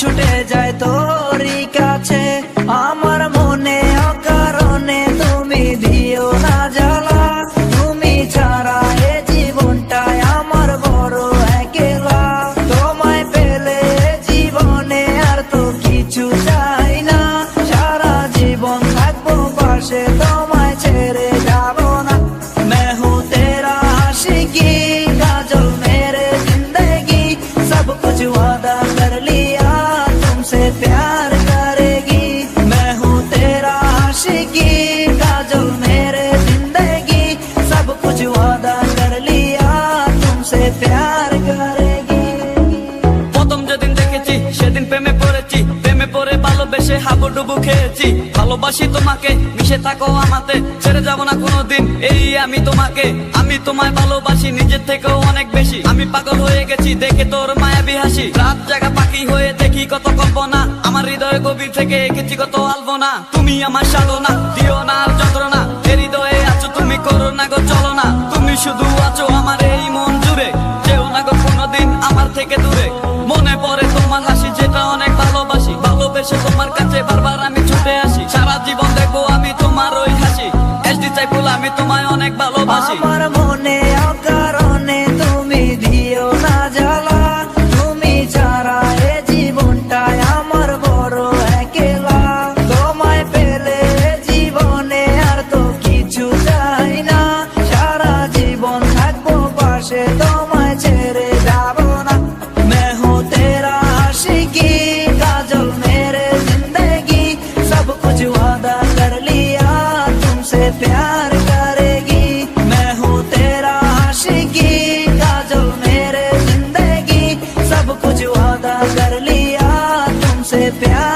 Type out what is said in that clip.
ছুটে যায় তোরই কাছে। আমার মনে অকারণে তুমি দিও না জ্বালা, তুমি ছাড়া এ জীবনটাই আমার বড় একলা। তোমায় পেলে জীবনে আর তো কিছু চাই না, সারা জীবন থাকবো পাশে, তোমায় ছেড়ে যাব না। मैं हूँ तेरा आशिकी, काजल मेरे जिंदगी, सब कुछ वादा कर लिया तुमसे प्यार करेगी। मैं हूँ तेरा आशिकी, काजल मेरे जिंदगी, सब कुछ वादा कर लिया तुमसे प्यार करेगी। প্রথম যেদিন দেখেছি সেদিন প্রেমে পড়েছি, প্রেমে পড়ে ভালোবেসে হাবুডুবু খেয়েছি। ভালোবাসি তোমাকে, মিশে থাকো আমাতে, ছেড়ে যাব না কোনোদিন এই আমি তোমাকে। আমি তোমায় ভালোবাসি নিজের থেকেও অনেক বেশি, আমি পাগল হয়ে গেছি দেখে তোর মায়াবী হাসি। রাত জাগা পাখি হয়ে দেখি কত কল্পনা, আমার হৃদয়ে গভীর থেকে এঁকেছি কত আলপনা। তুমি আমার সাধনা, দিও না আর যন্ত্রণা, এ হৃদয়ে আছো তুমি, করো না গো চলো না। তুমি শুধু আছো আমার এই মন জুড়ে, যেও না গো কোনোদিন আমার থেকে দূরে। মনে পড়ে তোমার হাসি যেটা অনেক ভালোবাসি, ভালোবেসে তোমার কাছে বারবার আমি ছুটে আসি। সারা জীবন দেখবো আমি তোমার ওই হাসি, এসডি চাইফুল আমি তোমায় অনেক ভালোবাসি। আমার মনে অকারণে তুমি দিও না জ্বালা, তুমি ছাড়া এ জীবনটাই আমার বড় একলা। তোমায় পেলে জীবনে আর তো কিছু চাই না, সারা জীবন থাকবো পাশে, তোমায় ছেড়ে যাব না। मैं हूँ तेरा आशिकी, काजल मेरे जिंदगी, सब कुछ वादा कर लिया तुमसे प्यार करेगी। मैं हूँ तेरा आशिकी, काजल मेरे जिंदगी, सब कुछ वादा कर लिया तुमसे प्यार